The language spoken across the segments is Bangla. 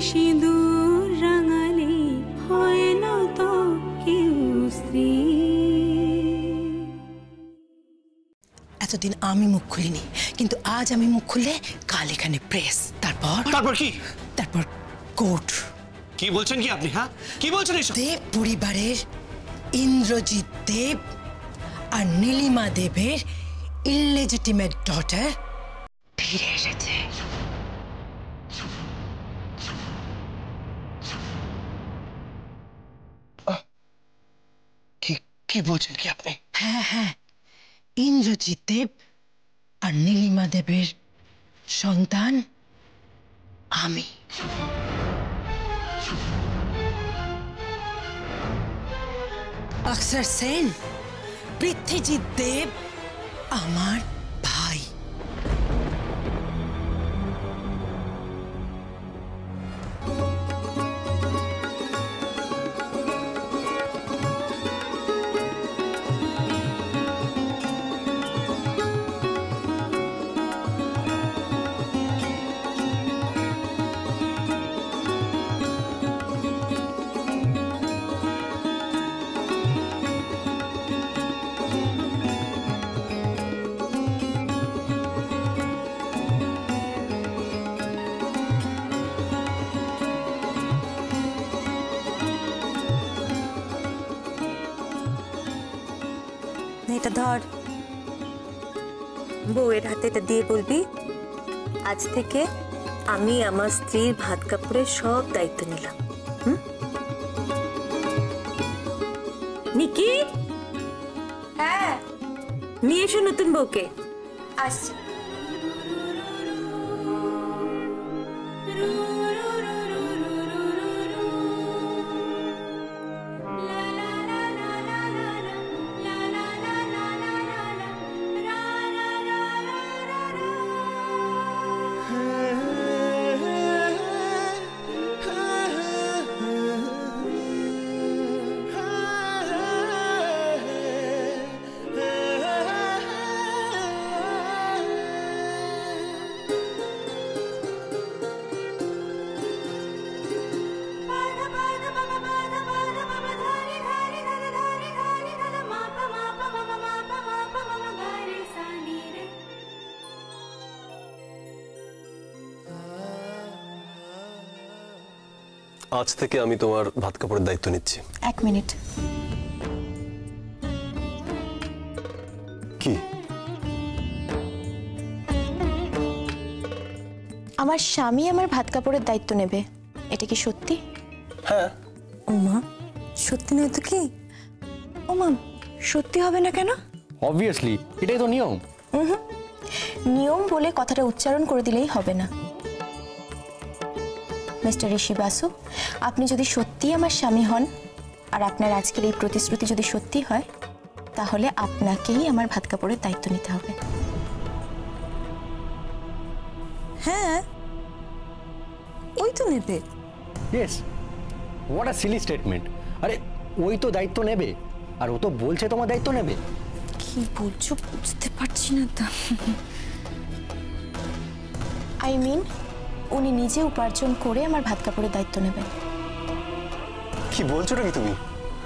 সিঁদুর রাঙালে হয় না তো কেউ স্ত্রী। এতদিন আমি মুখ খুলিনি, কিন্তু আজ আমি মুখ খুললে কাল এখানে প্রেস, তারপর কি? তারপর কোর্ট। কি বলছেন কি আপনি? হ্যাঁ, কি বলছেন এসব? দেব পরিবারের ইন্দ্রজিৎ দেব আর নীলিমা দেবের ইললেজিটিমেট ডটার ফিরে এসেছে। কি বলছেন কি আপনি? হ্যাঁ হ্যাঁ, ইন্দ্রজিৎ দেব আর নীলিমা দেবের সন্তান আমি। অক্ষর সেন, পৃথ্বীজিৎ দেব আমার ভাই। এটা ধর, বউয়ের হাতে এটা দিয়ে বলবি, আজ থেকে আমি আমার স্ত্রীর ভাত কাপড়ের সব দায়িত্ব নিলাম। নিকি, হ্যাঁ নিয়ে এসো নতুন বউকে। আসছি। আজ থেকে আমি তোমার ভাত কাপড়ের দায়িত্ব নিচ্ছি। এক মিনিট। কি? আমার স্বামী আমার ভাত কাপড়ের দায়িত্ব নেবে, এটা কি সত্যি? হ্যাঁ। ওমা, সত্যি নয় তো কি? ওমা, সত্যি হবে না কেন? অবভিয়াসলি, এটাই তো নিয়ম। নিয়ম বলে কথাটা উচ্চারণ করে দিলেই হবে না। মিস্টার ঋষি বাসু, আপনি যদি সত্যি আমার স্বামী হন আর আপনার আজকের এই প্রতিশ্রুতি যদি সত্যি হয়, তাহলে আপনাকেই আমার ভাত কাপড়ের দায়িত্ব নিতে হবে। হ্যাঁ, ওই তো নেবে। Yes, what a Seely statement. আরে ওই তো দায়িত্ব নেবে, আর ও তো বলছে তোমার দায়িত্ব নেবে। কি বলছো বুঝতে পারছি না তো। আই মিন, উনি নিজে উপার্জন করে আমার ভাত কাপড়ের দায়িত্ব নেবেন। কি বলছো নাকি তুমি?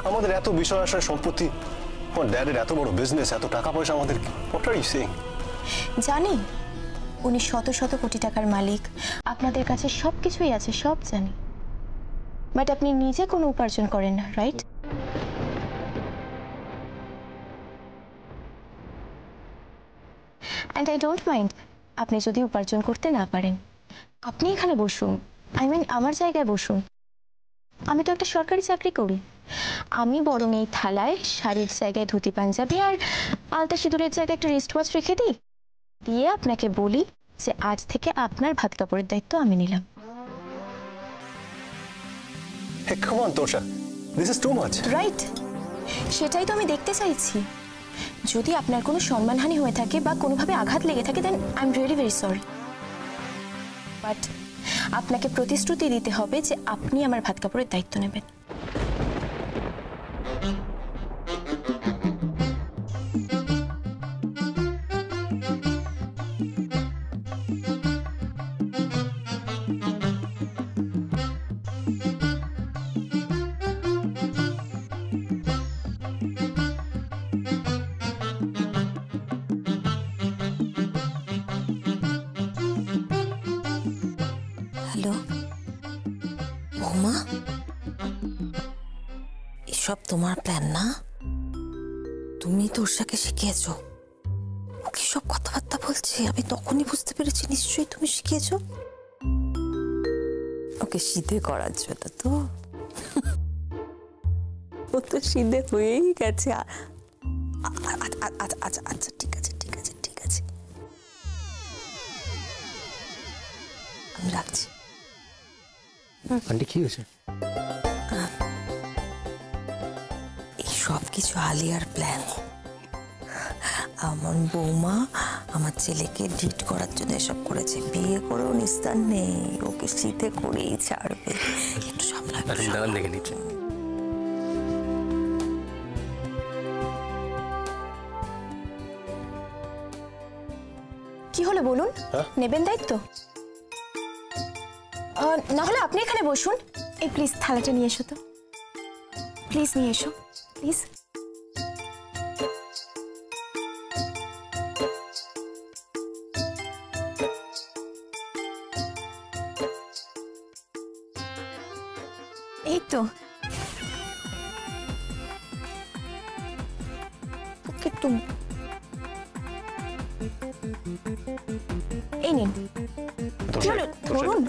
আমাদের এত বিষয় আসার সম্পত্তি, আমার ড্যাডের এত বড় বিজনেস, এত টাকা পয়সা আমাদের, হোয়াট আর ইউ সেইং? জানি উনি শত শত কোটি টাকার মালিক, আপনাদের কাছে সব কিছুই আছে, সব জানি, বাট আপনি নিজে কোনো উপার্জন করেন না, right? And I don't mind আপনি যদি উপার্জন করতে না পারেন, আপনি এখানে বসুন, আই মিন আমার জায়গায় বসুন। আমি তো একটা সরকারি চাকরি করি, আমি বরং এই থালায় শাড়ির জায়গায় ধুতি পাঞ্জাবি আর আলতা সিঁদুরের জায়গায় একটা রিস্ট ওয়াচ রেখে দিই, দিয়ে আপনাকে বলি যে আজ থেকে আপনার ভাত কাপড়ের দায়িত্ব আমি নিলাম। Hey, come on, Tosha. This is too much. Right, সেটাই তো আমি দেখতে চাইছি। যদি আপনার কোনো সম্মানহানি হয়ে থাকে বা কোনোভাবে আঘাত লেগে থাকে, then I am really very sorry, but আপনাকে প্রতিশ্রুতি দিতে হবে যে আপনি আমার ভাত কাপড়ের দায়িত্ব নেবেন। হ্যালো বৌমা, এসব তোমার প্ল্যান না? তুমি তোরসাকে শিখিয়েছো? ও কি সব কথাবার্তা বলছে? আমি তখনই বুঝতে পেরেছি নিশ্চয়ই তুমি শিখিয়েছো ওকে সিধে করার জন্য। তো ও তো সিধে হয়েই গেছে। আচ্ছা আচ্ছা ঠিক আছে ঠিক আছে ঠিক আছে, আমি রাখছি। আন্টি কি হয়েছে? এই সব কিছু আলিয়ার প্ল্যান। আমার বৌমা আমার ছেলেকে ডিট করার জন্য এসব করেছে। বিয়ে করেও নিস্তার নেই, ওকে শীতে করেই ছাড়বে। একটু সামলাবে। দাঁড়ান দেখে নিচ্ছে। কি হলো বলুন, নেবেন দায়িত্ব? না হলে আপনি এখানে বসুন। এই প্লিজ থালাটা নিয়ে এসো তো, প্লিজ নিয়ে এসো প্লিজ। এই তো ওকে, এই নিন।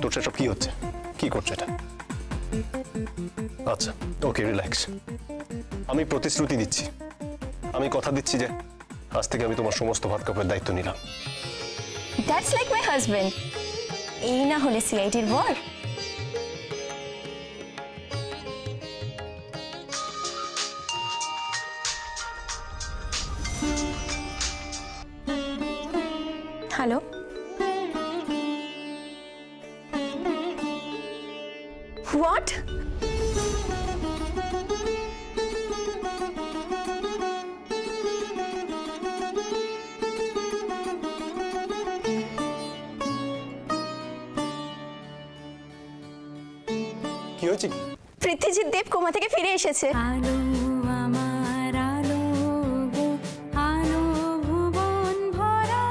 তোর সব কি হচ্ছে? কি করছে এটা? আচ্ছা ওকে, রিল্যাক্স। আমি প্রতিশ্রুতি দিচ্ছি, আমি কথা দিচ্ছি যে আজ থেকে আমি তোমার সমস্ত ভাত কাপড়ের দায়িত্ব নিলাম। That's like my husband. এই না হলে সিআইডির বর। Hello, what? কি হয়েছে? পৃথ্বীজিৎ দেব কোমা থেকে ফিরে এসেছে। আলো আমার আলো গো, আলো ভুবন ভরা,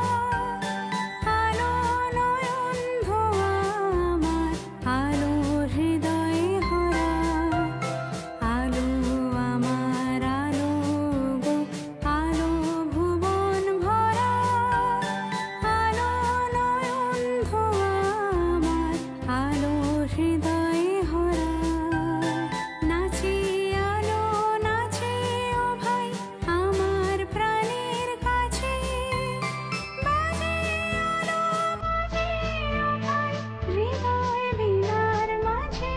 আলো নয়ন ভোয়া আমার, আলো হৃদয়ে ভরা, আলো আমার আলো গো, আলো ভুবন ভরা, আলো নয়ন ভোয়া আমার, আলো হৃদয়ে ভরা। নাচে আলো নাচে ও ভাই আমার প্রাণের কাছে, বাজে আলো বাজে ও ভাই হৃদয় ভিড়ার মাঝে।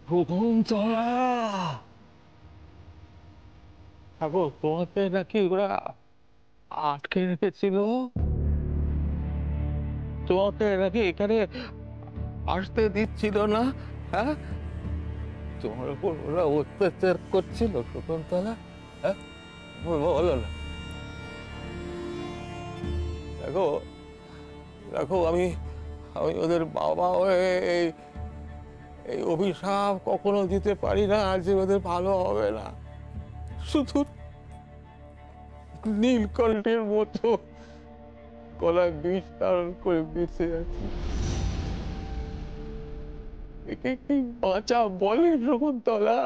ভুবনচলা ঠাকুর, তোমাকে নাকি ওরা আটকে রেখেছিল? তোমাকে নাকি এখানে আসতে দিচ্ছিল না? হ্যাঁ, তোমার উপর ওরা অত্যাচার করছিল শকুন্তলা? হ্যাঁ, বলো না। দেখো দেখো, আমি ওদের বাবা হয়ে এই অভিশাপ কখনো দিতে পারি না যে ওদের ভালো হবে না। শুধু নীলকণ্ঠের মতো গলায় বিষ ধারণ করে বেঁচে আছি। একে কি বাঁচা বলে শকুন্তলা?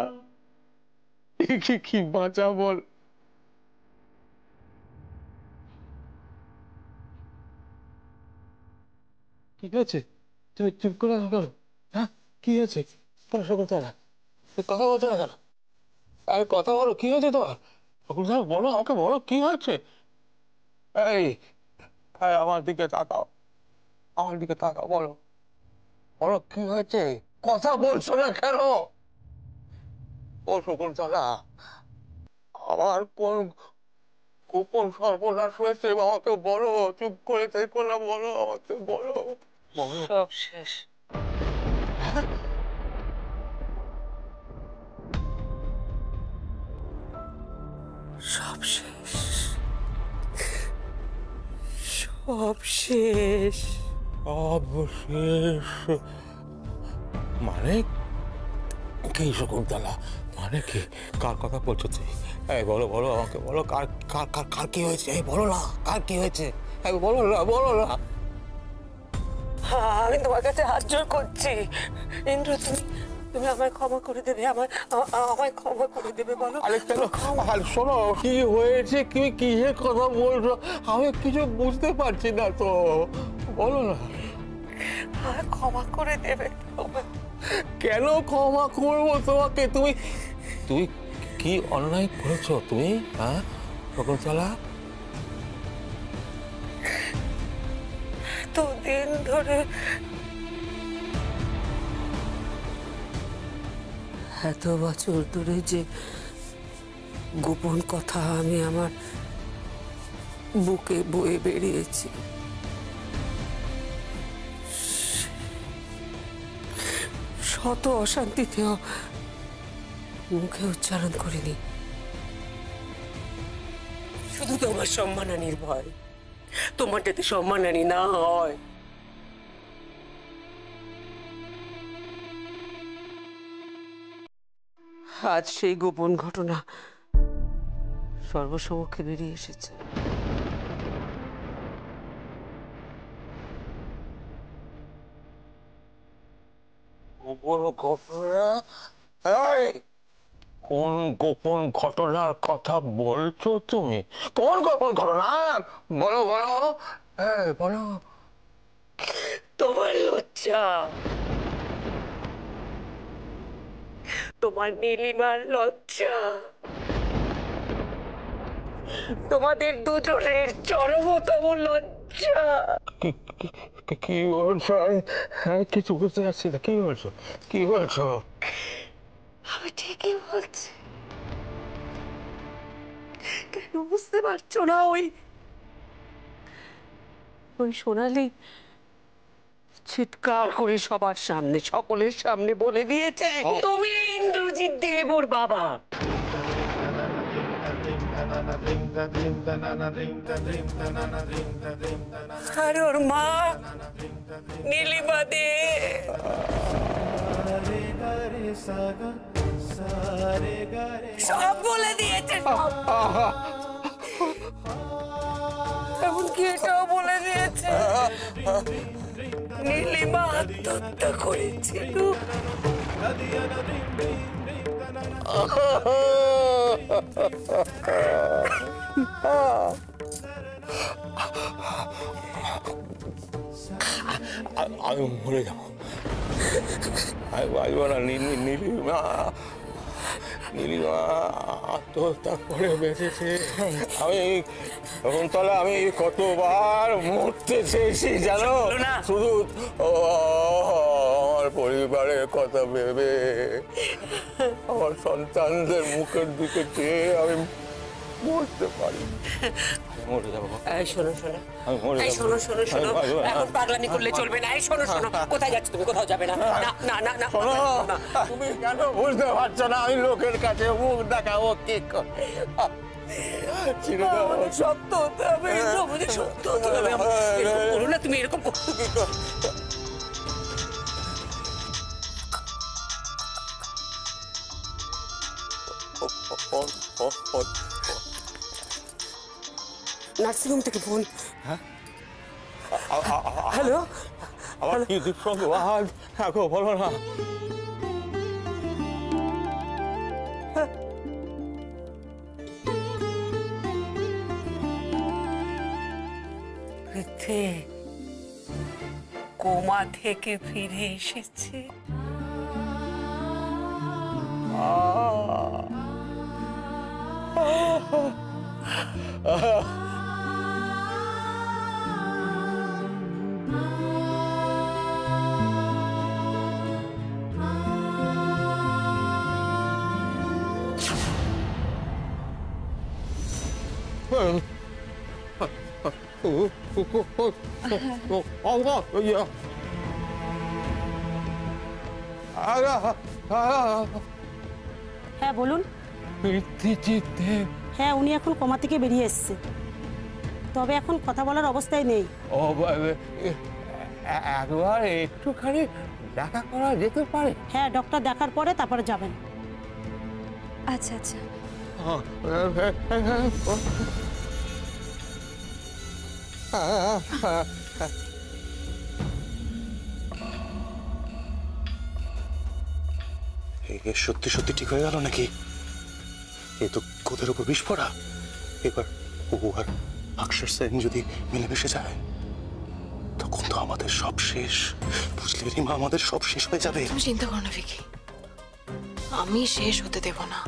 একে কি বাঁচা বল? কি হয়েছে? তুমি চুপ করে গেল? হ্যাঁ, কি হয়েছে শকুন্তলা? কথা বলছো না কেন? আরে কথা বলো, কি হয়েছে তোমার? শকুন্তলা বলো, আমাকে বলো কি হয়েছে? এই আমার দিকে তাকাও, আমার দিকে তাকাও, বলো বলো কি হয়েছে? কথা বলছো না কেন? ও শকুন্তলা, আমার কোন গোপন সর্বনাশ হয়েছে আমাকে বলো, চুপ করে থেকো না, বলো আমাকে, বলো। সব শেষ। সব শেষ, সব শেষ, সব শেষ মানে কি শকুন্তলা? মানে কি? কার কথা বলছো তুই? এই বলো, বলো আমাকে, বলো কার কার কার কার কি হয়েছে? এই বলো না, কার কি হয়েছে? এই বলো না, বলো না। আমি তোমার কাছে হাত জোর করছি ইন্দ্র, তুমি আমায় ক্ষমা করে দেবে, আমায় ক্ষমা করে দেবে, বলো। আরে কেন? আরে শোনো, কি হয়েছে, কি কিসের কথা বলছো? আমি কিছু বুঝতে পারছি না তো, বলো না। ক্ষমা করে দেবে। কেন ক্ষমা করবো তোমাকে? তুমি তুমি কি অন্যায় করেছো তুমি? হ্যাঁ শকুন্তলা? এতদিন ধরে, এত বছর ধরে যে গোপন কথা আমি আমার বুকে বয়ে বেরিয়েছি, শত অশান্তিতেও মুখে উচ্চারণ করিনি, শুধু তোমার সম্মানহানির ভয়। তোমার যাতে সম্মানহানি না হয়। আজ সেই গোপন ঘটনা সর্বসমক্ষে বেরিয়ে এসেছে। গোপন ঘটনা? এই, কোন গোপন ঘটনার কথা বলছো তুমি? কোন গোপন ঘটনা? বলো, বলো, বলো। তোমার লজ্জা, তোমার নীলিমার লজ্জা, তোমাদের দুজনের চরমতম লজ্জা। কি বলছো? আমি কিছু বুঝতে পারছি না, কি বলছো, কি বলছো? আমি ঠিকই বলছি, কেন বুঝতে পারছো না? ওই সোনালি চিৎকার করে সবার সামনে, সকলের সামনে বলে দিয়েছে তুমি ইন্দ্রজিৎ দেবর বাবা। আর ওর মা নীলিমা দে। সব বলে দিয়েছে, এমনকি এটাও বলে দিয়েছে নীলিমা আত্মহত্যা করেছিল। আমি মরে যাবো, আমি বাঁচব না। নীলিমা, নীলিমা আত্মহত্যা করে বেঁচেছে। আমি শকুন্তলা, আমি কতবার মরতে চেয়েছি জানো, শুধু আমার পরিবারের কথা ভেবে, আমার সন্তানদের মুখের দিকে চেয়ে আমি মরতে পারি। মরে যাবো। শোনো শোনো, শোনো শোনো শোনো, এখন পাগলামি করলে চলবে না। শোনো শোনো, কোথায় যাচ্ছ তুমি? কোথাও যাবে না। না না না, শোনো, তুমি কেন বুঝতে পারছো না? আমি লোকের কাছে মুখ দেখাবো কি করে? শক্ত হতে হবে, শক্ত হতে হবে। করো না তুমি এরকম। নার্সিংহোম থেকে ফোন। হ্যালো, আমার কি দুঃসংবাদ, এখন বলো না। কোমা থেকে ফিরে এসেছে। হ্যাঁ বলুন। হ্যাঁ উনি এখন কোমা থেকে বেরিয়ে এসছে, তবে এখন কথা বলার অবস্থায় নেই। একবার একটুখানি দেখা করা যেতে পারে? হ্যাঁ ডক্টর দেখার পরে তারপরে যাবেন। আচ্ছা আচ্ছা। সত্যি সত্যি ঠিক হয়ে গেল নাকি? এ তো কোদের উপর বিস্ফোরা। এবার ও আর অক্ষর সেন যদি মিলেমিশে যায় তখন তো আমাদের সব শেষ। বুঝলি রিমা, আমাদের সব শেষ হয়ে যাবে। তুমি চিন্তা করো না ভিকি, আমি শেষ হতে দেব না,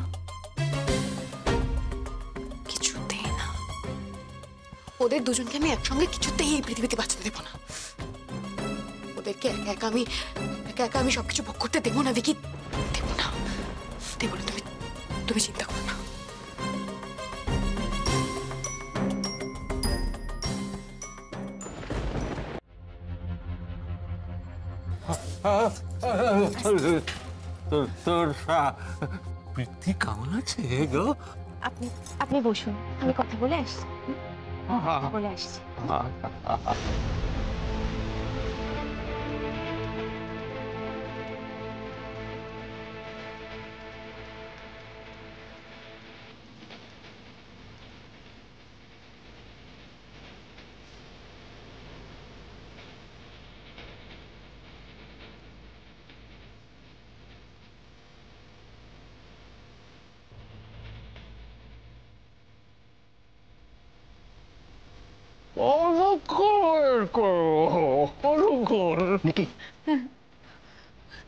কিছুতেই না। ওদের দুজনকে আমি একসঙ্গে কিছুতেই এই পৃথিবীতে বাঁচতে দেব না। ওদেরকে একা একা আমি সবকিছু ভোগ করতে দেবো না ভিকি, দেবো না, দেবো না। তুমি চিন্তা করো না। তোর বৃদ্ধি কেমন আছে গো? আপনি বসুন, আমি কথা বলে আসছি। বলে আসছি।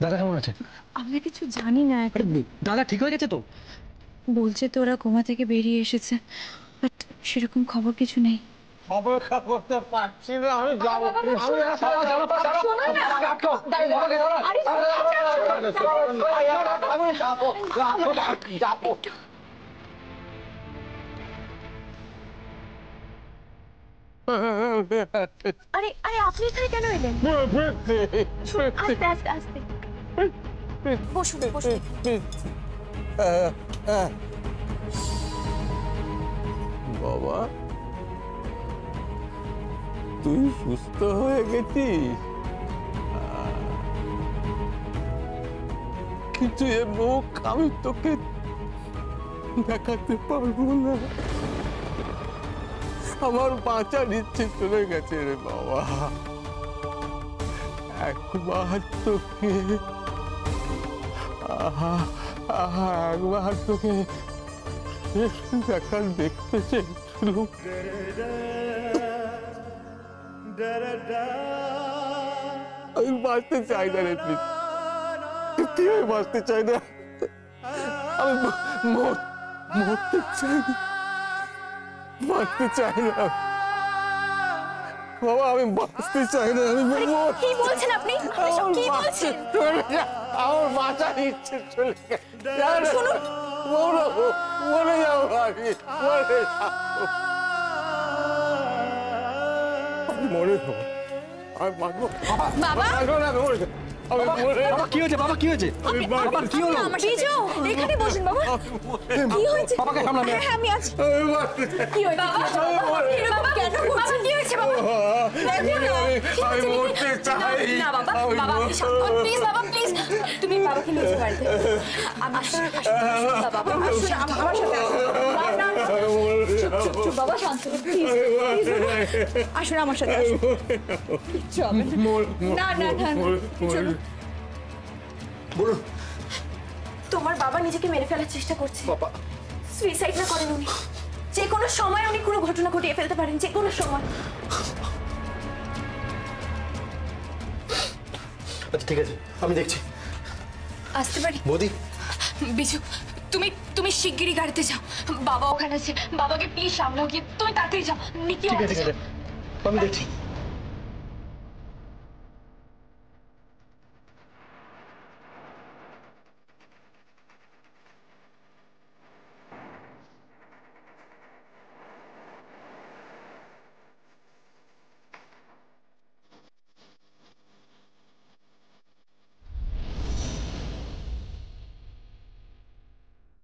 দাদা কেমন আছে? আমরা কিছু জানি না। দাদা ঠিক হয়ে গেছে তো? বলছে তো ওরা কোমা থেকে বেরিয়ে এসেছে, বাট সেরকম খবর কিছু নেই। অপেক্ষা করতে পারছি না, আমি যাবো। আরে আরে আপনি এখানে কেন এলেন? আস্তে আস্তে আস্তে বসুন বসুন। বাবা, তুই সুস্থ হয়ে গেছিস, কিন্তু এ মুখ আমি তোকে দেখাতে পারবো না। আমার বাঁচার ইচ্ছে চলে গেছে রে বাবা। একবার তোকে একবার তোকে দেখার দেখতে চেয়েছিলাম। আমি বাঁচতে চাই না রে, প্লিজ। আমি বাঁচতে চাই না, আমি মরতে চাই না, বাঁচতে চাই না বাবা, আমি বাঁচতে চাই না। আমি কি বলছেন আপনি? কি বলছেন? আমার বাঁচার ইচ্ছে চলে গেছে। মরে যাবো আমি, মরে যাবো। আমি বাঁচবো বাবা। বাবা কি হয়েছে? বাবা কি হয়েছে? বাবা কি হলো? বিজু এখানে বসুন বাবা। কি হয়েছে? বাবাকে সামনে নিয়ে হ্যাঁ আমি আছি। কি হয়েছে? বাবা কেন করছেন? কি হয়েছে বাবা? আমি মরতে চাই না বাবা, বাবা প্লিজ বাবা প্লিজ, তুমি বাবাকে নিয়ে যাও বাড়িতে। আসুন বাবা, আসুন আমার সাথে আসুন। চুপ বাবা, শান্ত প্লিজ, আসুন আমার সাথে আসুন। না না না চলো। বলুন। তোমার বাবা নিজেকে মেরে ফেলার চেষ্টা করছে। সুইসাইড না করেন উনি, যে কোনো সময় উনি কোনো ঘটনা ঘটিয়ে ফেলতে পারেন, যে কোনো সময়। আচ্ছা ঠিক আছে, আমি দেখছি। আসতে পারি বৌদি? বিজু তুমি শিগগিরই গাড়িতে যাও, বাবা ওখানে আছে, বাবাকে প্লিজ সামলাও গিয়ে, তুমি তাড়াতাড়ি যাও। ঠিক আছে, আমি দেখছি।